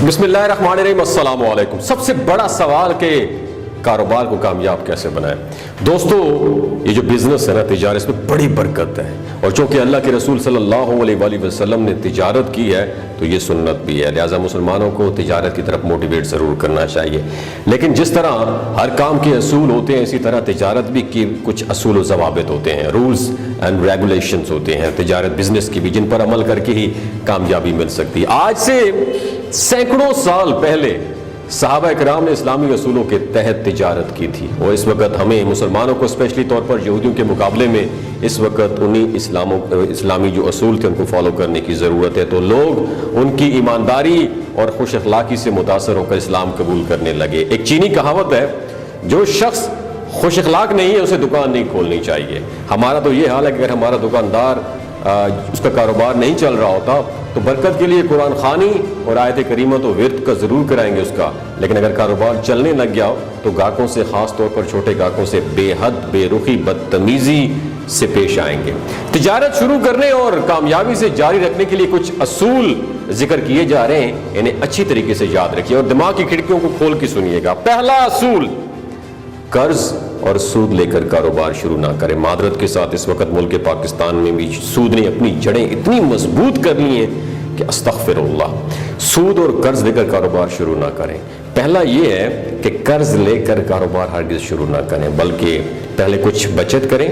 بسم اللہ الرحمن الرحیم، السلام علیکم۔ سب سے بڑا سوال کہ کاروبار کو کامیاب کیسے بنائیں۔ دوستو، یہ جو بزنس ہے نا، تجارت، اس میں بڑی برکت ہے، اور چونکہ اللہ کے رسول صلی اللہ علیہ وآلہ وسلم نے تجارت کی ہے تو یہ سنت بھی ہے، لہٰذا مسلمانوں کو تجارت کی طرف موٹیویٹ ضرور کرنا چاہیے۔ لیکن جس طرح ہر کام کے اصول ہوتے ہیں، اسی طرح تجارت بھی کی کچھ اصول و ضوابط ہوتے ہیں، رولز اینڈ ریگولیشنز ہوتے ہیں تجارت بزنس کی بھی، جن پر عمل کر کے ہی کامیابی مل سکتی ہے۔ آج سے سینکڑوں سال پہلے صحابہ اکرام نے اسلامی اصولوں کے تحت تجارت کی تھی، اور اس وقت ہمیں مسلمانوں کو اسپیشلی طور پر یہودیوں کے مقابلے میں اس وقت انہی اسلامی جو اصول تھے ان کو فالو کرنے کی ضرورت ہے۔ تو لوگ ان کی ایمانداری اور خوش اخلاقی سے متاثر ہو کر اسلام قبول کرنے لگے۔ ایک چینی کہاوت ہے، جو شخص خوش اخلاق نہیں ہے اسے دکان نہیں کھولنی چاہیے۔ ہمارا تو یہ حال ہے کہ اگر ہمارا دکاندار اس کا کاروبار نہیں چل رہا ہوتا تو برکت کے لیے قرآن خوانی اور آیت کریمہ تو ورد کا ضرور کرائیں گے اس کا، لیکن اگر کاروبار چلنے لگ گیا ہو تو گاہکوں سے، خاص طور پر چھوٹے گاہکوں سے بے حد بے رخی بدتمیزی سے پیش آئیں گے۔ تجارت شروع کرنے اور کامیابی سے جاری رکھنے کے لیے کچھ اصول ذکر کیے جا رہے ہیں، انہیں اچھی طریقے سے یاد رکھیے اور دماغ کی کھڑکیوں کو کھول کے سنیے گا۔ پہلا اصول، قرض اور سود لے کر کاروبار شروع نہ کریں۔ معذرت کے ساتھ اس وقت ملک پاکستان میں بھی سود نے اپنی جڑیں اتنی مضبوط کر لی ہیں کہ استغفر اللہ، سود اور قرض لے کر کاروبار شروع نہ کریں۔ پہلا یہ ہے کہ قرض لے کر کاروبار ہرگز شروع نہ کریں، بلکہ پہلے کچھ بچت کریں،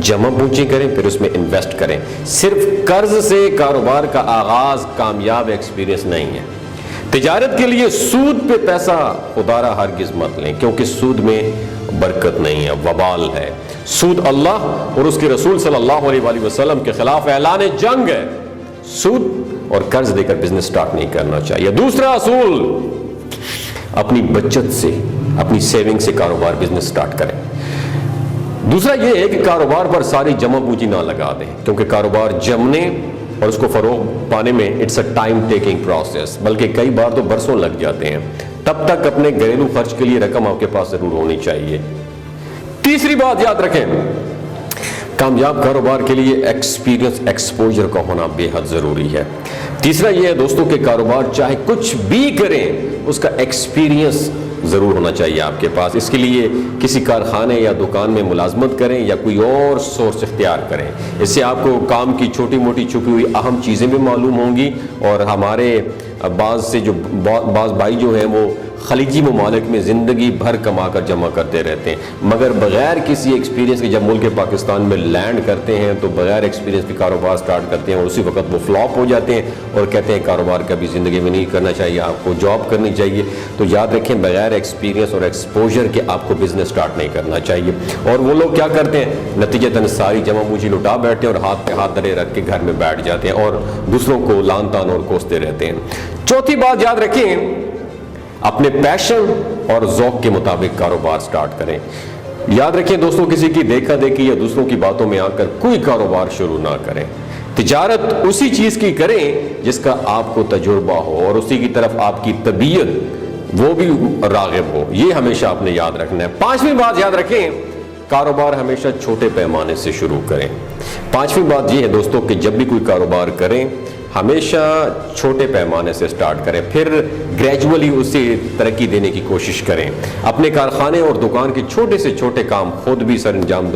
جمع پونجی کریں، پھر اس میں انویسٹ کریں۔ صرف قرض سے کاروبار کا آغاز کامیاب ایکسپیرینس نہیں ہے۔ تجارت کے لیے سود پہ پیسہ خدارہ ہرگز مت لیں، کیونکہ سود میں برکت نہیں ہے، وبال ہے۔ سود اللہ اور اس کے رسول صلی اللہ علیہ وآلہ وسلم کے خلاف اعلان جنگ ہے۔ سود اور قرض دے کر بزنس سٹارٹ نہیں کرنا چاہیے۔ دوسرا اصول، اپنی بچت سے، اپنی سیونگ سے کاروبار بزنس سٹارٹ کریں۔ دوسرا یہ ہے کہ کاروبار پر ساری جمع پونجی نہ لگا دیں، کیونکہ کاروبار جمنے اور اس کو فروغ پانے میں it's a time taking process, بلکہ کئی بار تو برسوں لگ جاتے ہیں۔ تب تک اپنے گھریلو خرچ کے لیے رقم آپ کے پاس ضرور ہونی چاہیے۔ تیسری بات یاد رکھیں، کامیاب کاروبار کے لیے ایکسپیرینس، ایکسپوجر کا ہونا بے حد ضروری ہے۔ تیسرا یہ ہے دوستوں کہ کاروبار چاہے کچھ بھی کریں، اس کا ایکسپیرینس ضرور ہونا چاہیے آپ کے پاس۔ اس کے لیے کسی کارخانے یا دکان میں ملازمت کریں یا کوئی اور سورس اختیار کریں، اس سے آپ کو کام کی چھوٹی موٹی چھپی ہوئی اہم چیزیں بھی معلوم ہوں گی۔ اور ہمارے بعض بھائی جو ہیں وہ خلیجی ممالک میں زندگی بھر کما کر جمع کرتے رہتے ہیں، مگر بغیر کسی ایکسپیرینس کے جب ملک پاکستان میں لینڈ کرتے ہیں تو بغیر ایکسپیرینس کے کاروبار سٹارٹ کرتے ہیں، اور اسی وقت وہ فلاپ ہو جاتے ہیں اور کہتے ہیں کاروبار کبھی زندگی میں نہیں کرنا چاہیے، آپ کو جاب کرنی چاہیے۔ تو یاد رکھیں، بغیر ایکسپیرینس اور ایکسپوجر کے آپ کو بزنس سٹارٹ نہیں کرنا چاہیے۔ اور وہ لوگ کیا کرتے ہیں، نتیجتاً ساری جمع پونجی لٹا بیٹھتے ہیں اور ہاتھ پہ ہاتھ دھرے رکھ کے گھر میں بیٹھ جاتے ہیں اور دوسروں کو لان تان اور کوستے رہتے ہیں۔ چوتھی بات یاد رکھیں، اپنے پیشن اور ذوق کے مطابق کاروبار سٹارٹ کریں۔ یاد رکھیں دوستوں، کسی کی دیکھا دیکھی یا دوسروں کی باتوں میں آ کر کوئی کاروبار شروع نہ کریں۔ تجارت اسی چیز کی کریں جس کا آپ کو تجربہ ہو اور اسی کی طرف آپ کی طبیعت وہ بھی راغب ہو، یہ ہمیشہ آپ نے یاد رکھنا ہے۔ پانچویں بات یاد رکھیں، کاروبار ہمیشہ چھوٹے پیمانے سے شروع کریں۔ پانچویں بات یہ ہے دوستوں کہ جب بھی کوئی کاروبار کریں ہمیشہ چھوٹے پیمانے سے سٹارٹ کریں، پھر گریجولی اسے ترقی دینے کی کوشش کریں۔ اپنے کارخانے اور دکان کے چھوٹے سے چھوٹے کام خود بھی سر انجام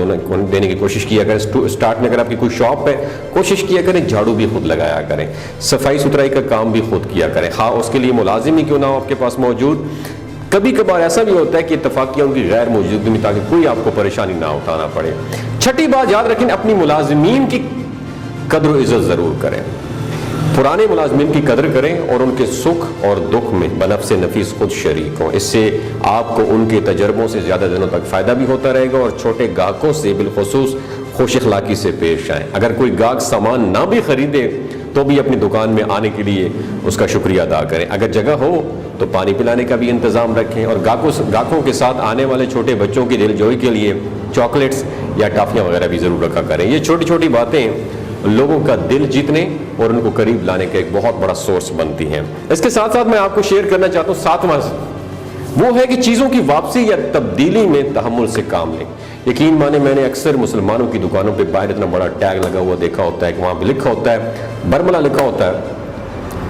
دینے کی کوشش کیا کریں۔ سٹارٹ میں اگر آپ کی کوئی شاپ ہے، کوشش کیا کریں جھاڑو بھی خود لگایا کریں، صفائی ستھرائی کا کام بھی خود کیا کریں، خواہ اس کے لیے ملازم ہی کیوں نہ ہو آپ کے پاس موجود۔ کبھی کبھار ایسا بھی ہوتا ہے کہ اتفاقیہ ان کی غیر موجودگی میں، تاکہ کوئی آپ کو پریشانی نہ اٹھانا پڑے۔ چھٹی بات یاد رکھیں، اپنی ملازمین کی قدر و عزت ضرور کریں۔ پرانے ملازمین کی قدر کریں اور ان کے سکھ اور دکھ میں بنفس نفیس خود شریک ہوں، اس سے آپ کو ان کے تجربوں سے زیادہ دنوں تک فائدہ بھی ہوتا رہے گا، اور چھوٹے گاہکوں سے بالخصوص خوش اخلاقی سے پیش آئیں۔ اگر کوئی گاہک سامان نہ بھی خریدے تو بھی اپنی دکان میں آنے کے لیے اس کا شکریہ ادا کریں۔ اگر جگہ ہو تو پانی پلانے کا بھی انتظام رکھیں، اور گاہکوں کے ساتھ آنے والے چھوٹے بچوں کی دل جوئی کے لیے چاکلیٹس یا ٹافیاں وغیرہ بھی ضرور رکھا کریں۔ یہ چھوٹی چھوٹی باتیں لوگوں کا دل جیتنے اور ان کو قریب لانے کا ایک بہت بڑا سورس بنتی ہیں۔ اس کے ساتھ ساتھ میں آپ کو شیئر کرنا چاہتا ہوں ساتواں، وہ ہے کہ چیزوں کی واپسی یا تبدیلی میں تحمل سے کام لیں۔ یقین مانے، میں نے اکثر مسلمانوں کی دکانوں پہ باہر اتنا بڑا ٹیگ لگا ہوا دیکھا ہوتا ہے کہ وہاں پہ لکھا ہوتا ہے، برملا لکھا ہوتا ہے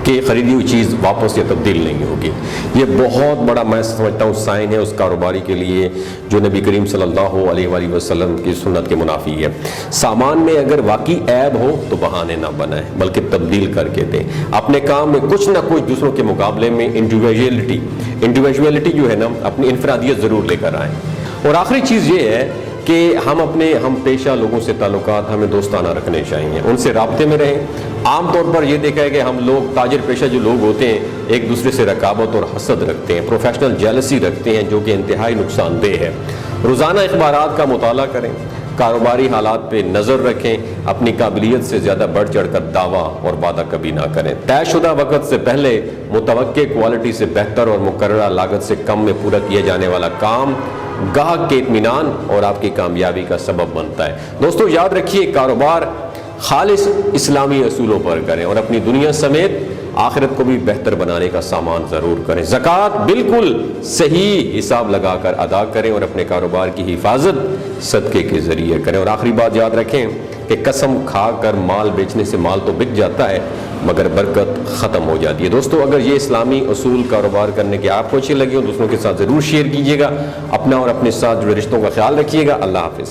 کہ خریدی ہوئی چیز واپس یا تبدیل نہیں ہوگی۔ یہ بہت بڑا میں سمجھتا ہوں سائن ہے اس کاروباری کے لیے جو نبی کریم صلی اللہ علیہ وآلہ وسلم کی سنت کے منافی ہے۔ سامان میں اگر واقعی عیب ہو تو بہانے نہ بنائیں بلکہ تبدیل کر کے دیں۔ اپنے کام میں کچھ نہ کچھ دوسروں کے مقابلے میں انڈیویجویلٹی جو ہے نا، اپنی انفرادیت ضرور لے کر آئیں۔ اور آخری چیز یہ ہے کہ ہم پیشہ لوگوں سے تعلقات ہمیں دوستانہ رکھنے چاہیے، ان سے رابطے میں رہیں۔ عام طور پر یہ دیکھا ہے کہ ہم لوگ تاجر پیشہ جو لوگ ہوتے ہیں ایک دوسرے سے رقابت اور حسد رکھتے ہیں، پروفیشنل جیلسی رکھتے ہیں جو کہ انتہائی نقصان دہ ہے۔ روزانہ اخبارات کا مطالعہ کریں، کاروباری حالات پہ نظر رکھیں، اپنی قابلیت سے زیادہ بڑھ چڑھ کر دعویٰ اور وعدہ کبھی نہ کریں۔ طے شدہ وقت سے پہلے متوقع کوالٹی سے بہتر اور مقررہ لاگت سے کم میں پورا کیا جانے والا کام گاہک کے اطمینان اور آپ کی کامیابی کا سبب بنتا ہے۔ دوستو یاد رکھیے، کاروبار خالص اسلامی اصولوں پر کریں اور اپنی دنیا سمیت آخرت کو بھی بہتر بنانے کا سامان ضرور کریں۔ زکوٰۃ بالکل صحیح حساب لگا کر ادا کریں اور اپنے کاروبار کی حفاظت صدقے کے ذریعے کریں۔ اور آخری بات یاد رکھیں کہ قسم کھا کر مال بیچنے سے مال تو بک جاتا ہے مگر برکت ختم ہو جاتی ہے۔ دوستو اگر یہ اسلامی اصول کاروبار کرنے کے آپ کو اچھے لگے ہوں، دوسروں کے ساتھ ضرور شیئر کیجیے گا۔ اپنا اور اپنے ساتھ جڑے رشتوں کا خیال رکھیے گا۔ اللہ حافظ۔